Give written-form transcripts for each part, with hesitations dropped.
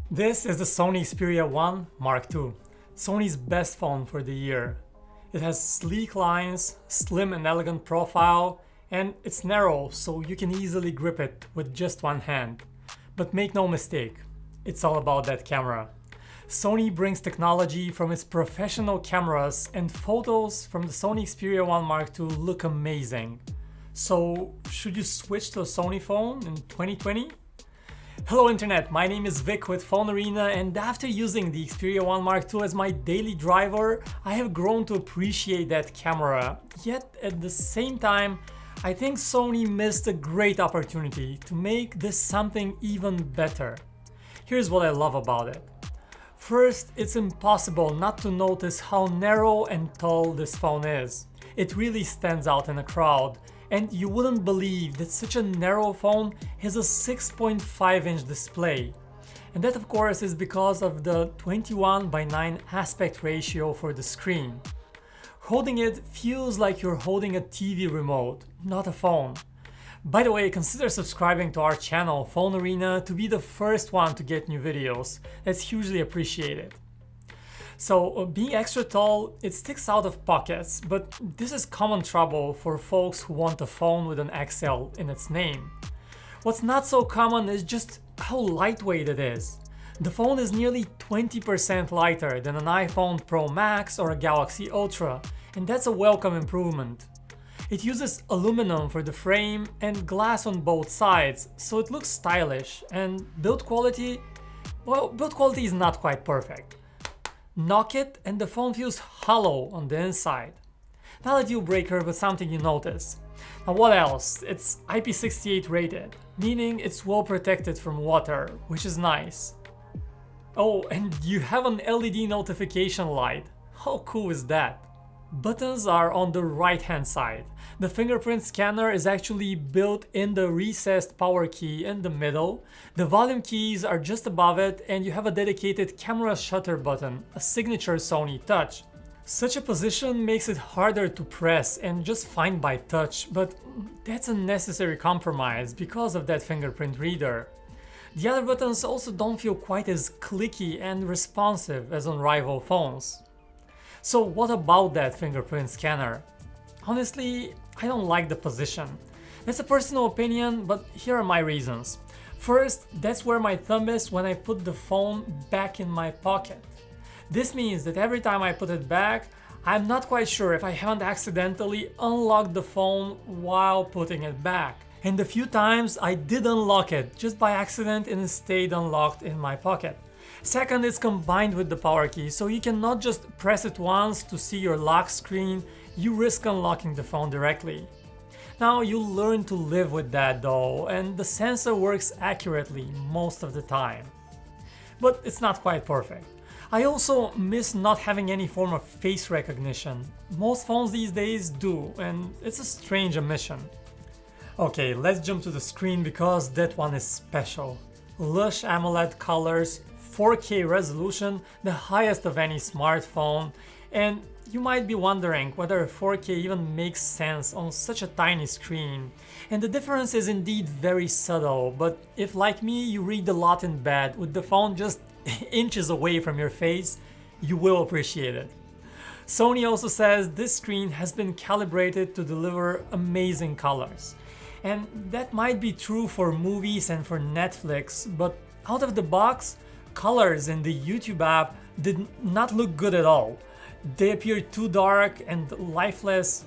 This is the Sony Xperia 1 Mark II, Sony's best phone for the year. It has sleek lines, slim and elegant profile, and it's narrow so you can easily grip it with just one hand. But make no mistake, it's all about that camera. Sony brings technology from its professional cameras, and photos from the Sony Xperia 1 Mark II look amazing. So should you switch to a Sony phone in 2020? Hello Internet, my name is Vic with PhoneArena, and after using the Xperia 1 Mark II as my daily driver, I have grown to appreciate that camera. Yet at the same time, I think Sony missed a great opportunity to make this something even better. Here's what I love about it. First, it's impossible not to notice how narrow and tall this phone is. It really stands out in a crowd. And you wouldn't believe that such a narrow phone has a 6.5-inch display. And that of course is because of the 21:9 aspect ratio for the screen. Holding it feels like you're holding a TV remote, not a phone. By the way, consider subscribing to our channel, PhoneArena, to be the first one to get new videos. That's hugely appreciated. So being extra tall, it sticks out of pockets, but this is common trouble for folks who want a phone with an XL in its name. What's not so common is just how lightweight it is. The phone is nearly 20% lighter than an iPhone Pro Max or a Galaxy Ultra, and that's a welcome improvement. It uses aluminum for the frame and glass on both sides, so it looks stylish, and build quality is not quite perfect. Knock it and the phone feels hollow on the inside. Not a deal breaker, but something you notice. Now what else? It's IP68 rated, meaning it's well protected from water, which is nice. Oh, and you have an LED notification light. How cool is that? Buttons are on the right hand side. The fingerprint scanner is actually built in the recessed power key in the middle. The volume keys are just above it, and you have a dedicated camera shutter button, a signature Sony touch. Such a position makes it harder to press and just find by touch, but that's a necessary compromise because of that fingerprint reader. The other buttons also don't feel quite as clicky and responsive as on rival phones. So what about that fingerprint scanner? Honestly, I don't like the position. That's a personal opinion, but here are my reasons. First, that's where my thumb is when I put the phone back in my pocket. This means that every time I put it back, I'm not quite sure if I haven't accidentally unlocked the phone while putting it back. And the few times I did unlock it just by accident and it stayed unlocked in my pocket. Second, it's combined with the power key, so you can not just press it once to see your lock screen, you risk unlocking the phone directly. Now you'll learn to live with that though, and the sensor works accurately most of the time. But it's not quite perfect. I also miss not having any form of face recognition. Most phones these days do, and it's a strange omission. Okay, let's jump to the screen because that one is special. Lush AMOLED colors, 4K resolution, the highest of any smartphone, and you might be wondering whether 4K even makes sense on such a tiny screen. And the difference is indeed very subtle, but if like me you read a lot in bed with the phone just inches away from your face, you will appreciate it. Sony also says this screen has been calibrated to deliver amazing colors. And that might be true for movies and for Netflix, but out of the box, colors in the YouTube app did not look good at all. They appeared too dark and lifeless,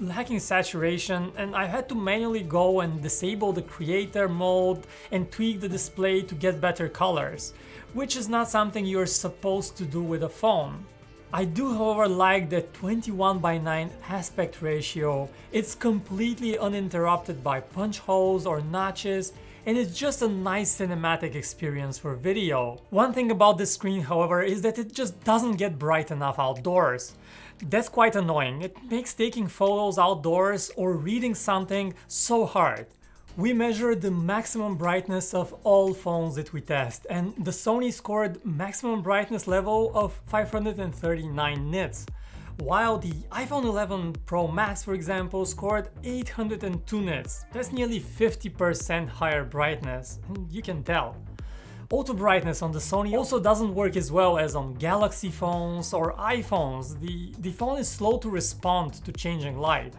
lacking saturation, and I had to manually go and disable the creator mode and tweak the display to get better colors, which is not something you're supposed to do with a phone. I do however like the 21:9 aspect ratio. It's completely uninterrupted by punch holes or notches, and it's just a nice cinematic experience for video. One thing about this screen, however, is that it just doesn't get bright enough outdoors. That's quite annoying. It makes taking photos outdoors or reading something so hard. We measured the maximum brightness of all phones that we test, and the Sony scored maximum brightness level of 539 nits, while the iPhone 11 Pro Max, for example, scored 802 nits. That's nearly 50% higher brightness, and you can tell. auto brightness on the Sony also doesn't work as well as on Galaxy phones or iPhones. The phone is slow to respond to changing light.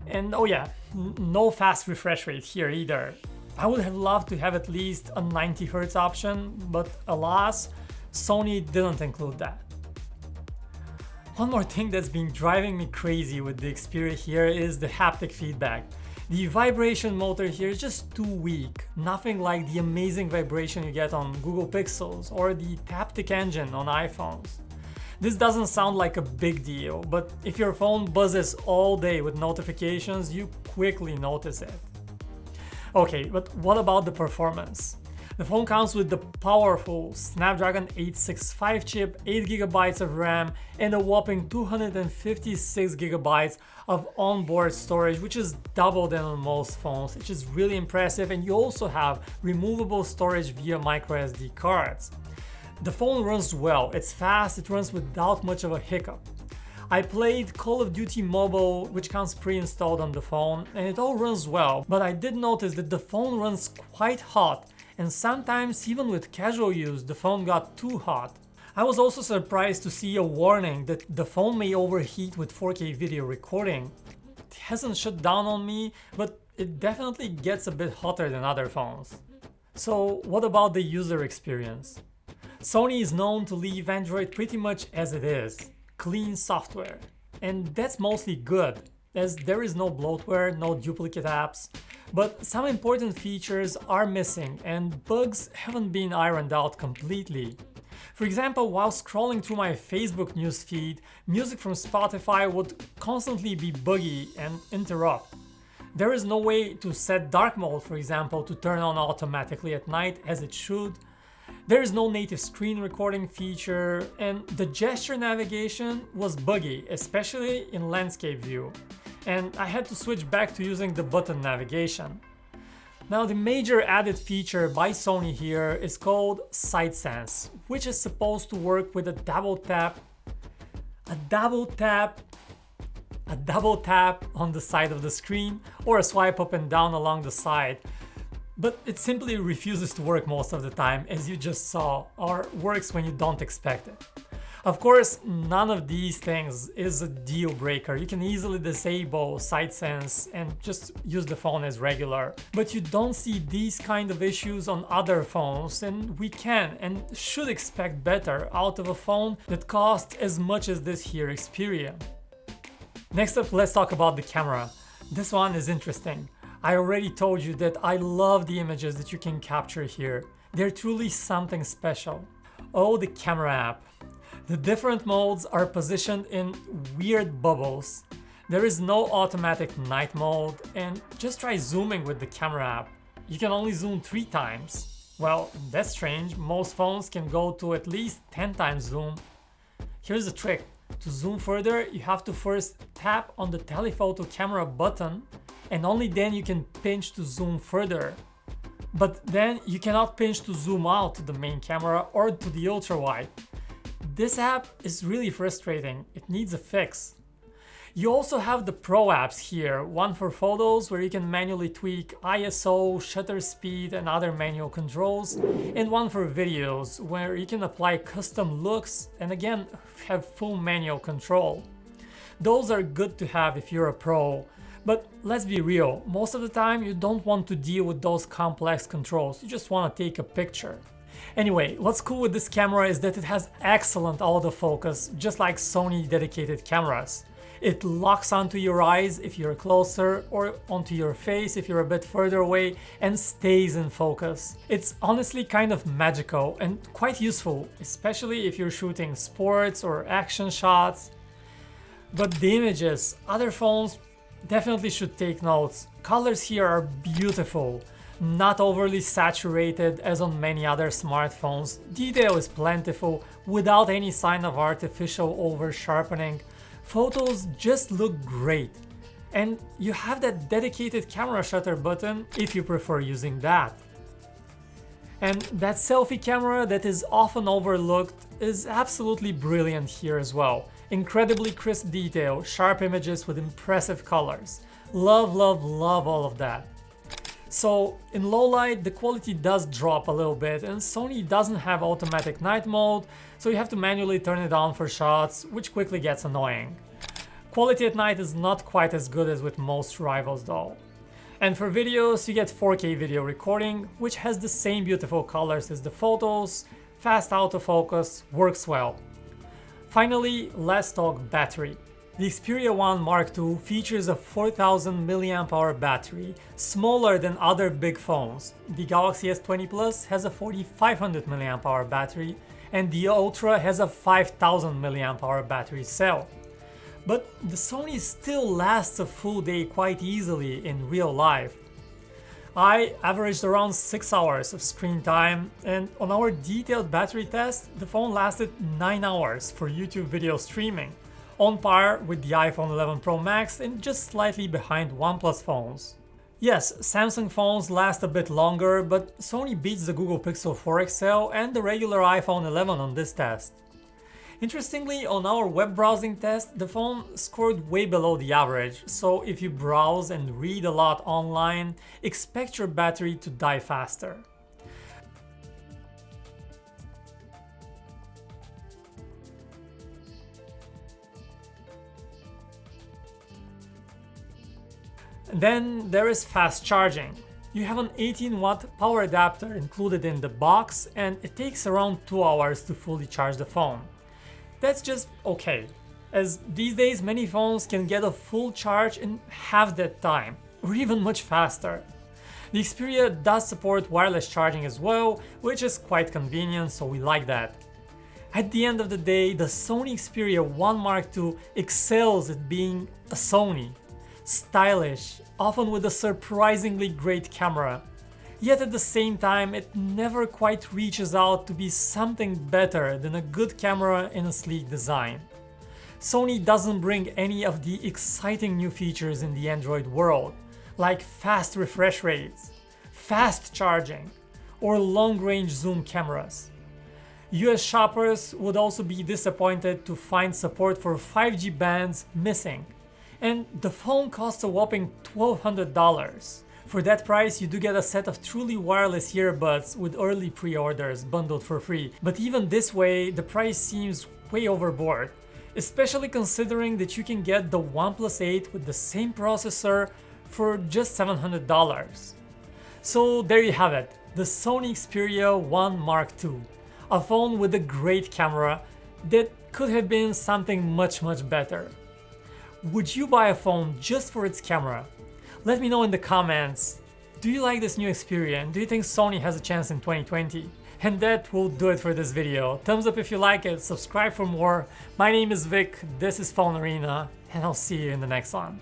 And oh yeah, no fast refresh rate here either. I would have loved to have at least a 90 Hz option, but alas, Sony didn't include that. One more thing that's been driving me crazy with the Xperia here is the haptic feedback. The vibration motor here is just too weak, nothing like the amazing vibration you get on Google Pixels or the Taptic engine on iPhones. This doesn't sound like a big deal, but if your phone buzzes all day with notifications, you quickly notice it. Okay, but what about the performance? The phone comes with the powerful Snapdragon 865 chip, 8GB of RAM, and a whopping 256GB of onboard storage, which is double than on most phones, which is really impressive. And you also have removable storage via microSD cards. The phone runs well, it's fast, it runs without much of a hiccup. I played Call of Duty Mobile, which comes pre-installed on the phone, and it all runs well, but I did notice that the phone runs quite hot, and sometimes even with casual use the phone got too hot. I was also surprised to see a warning that the phone may overheat with 4K video recording. It hasn't shut down on me, but it definitely gets a bit hotter than other phones. So what about the user experience? Sony is known to leave Android pretty much as it is, clean software. And that's mostly good, as there is no bloatware, no duplicate apps. But some important features are missing and bugs haven't been ironed out completely. For example, while scrolling through my Facebook newsfeed, music from Spotify would constantly be buggy and interrupt. There is no way to set dark mode, for example, to turn on automatically at night as it should. There is no native screen recording feature, and the gesture navigation was buggy, especially in landscape view. And I had to switch back to using the button navigation. Now the major added feature by Sony here is called Side Sense, which is supposed to work with a double tap on the side of the screen or a swipe up and down along the side. But it simply refuses to work most of the time, as you just saw, or works when you don't expect it. Of course, none of these things is a deal breaker. You can easily disable Side Sense and just use the phone as regular. But you don't see these kind of issues on other phones, and we can and should expect better out of a phone that costs as much as this here Xperia. Next up, let's talk about the camera. This one is interesting. I already told you that I love the images that you can capture here. They're truly something special. Oh, the camera app. The different modes are positioned in weird bubbles. There is no automatic night mode, and just try zooming with the camera app. You can only zoom 3 times. Well, that's strange. Most phones can go to at least 10 times zoom. Here's the trick. To zoom further, you have to first tap on the telephoto camera button, and only then you can pinch to zoom further. But then you cannot pinch to zoom out to the main camera or to the ultra-wide. This app is really frustrating, it needs a fix. You also have the Pro apps here, one for photos where you can manually tweak ISO, shutter speed and other manual controls, and one for videos where you can apply custom looks and again have full manual control. Those are good to have if you're a pro, but let's be real, most of the time you don't want to deal with those complex controls, you just want to take a picture. Anyway, what's cool with this camera is that it has excellent autofocus, just like Sony dedicated cameras. It locks onto your eyes if you're closer or onto your face if you're a bit further away and stays in focus. It's honestly kind of magical and quite useful, especially if you're shooting sports or action shots. But the images, other phones definitely should take notes. Colors here are beautiful. Not overly saturated as on many other smartphones. Detail is plentiful without any sign of artificial over-sharpening. Photos just look great. And you have that dedicated camera shutter button if you prefer using that. And that selfie camera that is often overlooked is absolutely brilliant here as well. Incredibly crisp detail, sharp images with impressive colors. Love, love, love all of that. So in low light, the quality does drop a little bit, and Sony doesn't have automatic night mode, so you have to manually turn it on for shots, which quickly gets annoying. Quality at night is not quite as good as with most rivals though. And for videos, you get 4K video recording, which has the same beautiful colors as the photos, fast autofocus, works well. Finally, let's talk battery. The Xperia 1 Mark II features a 4000 mAh battery, smaller than other big phones. The Galaxy S20 Plus has a 4500 mAh battery, and the Ultra has a 5000 mAh battery cell. But the Sony still lasts a full day quite easily in real life. I averaged around 6 hours of screen time, and on our detailed battery test, the phone lasted 9 hours for YouTube video streaming, on par with the iPhone 11 Pro Max and just slightly behind OnePlus phones. Yes, Samsung phones last a bit longer, but Sony beats the Google Pixel 4 XL and the regular iPhone 11 on this test. Interestingly, on our web browsing test, the phone scored way below the average, so if you browse and read a lot online, expect your battery to die faster. Then there is fast charging. You have an 18-watt power adapter included in the box, and it takes around 2 hours to fully charge the phone. That's just okay, as these days many phones can get a full charge in half that time, or even much faster. The Xperia does support wireless charging as well, which is quite convenient, so we like that. At the end of the day, the Sony Xperia 1 Mark II excels at being a Sony. Stylish, often with a surprisingly great camera. Yet at the same time, it never quite reaches out to be something better than a good camera in a sleek design. Sony doesn't bring any of the exciting new features in the Android world, like fast refresh rates, fast charging, or long-range zoom cameras. US shoppers would also be disappointed to find support for 5G bands missing. And the phone costs a whopping $1,200. For that price, you do get a set of truly wireless earbuds with early pre-orders bundled for free. But even this way, the price seems way overboard, especially considering that you can get the OnePlus 8 with the same processor for just $700. So there you have it, the Sony Xperia 1 Mark II, a phone with a great camera that could have been something much better. Would you buy a phone just for its camera? Let me know in the comments. Do you like this new Xperia, and do you think Sony has a chance in 2020? And that will do it for this video. Thumbs up if you like it, subscribe for more. My name is Vic, this is PhoneArena, and I'll see you in the next one.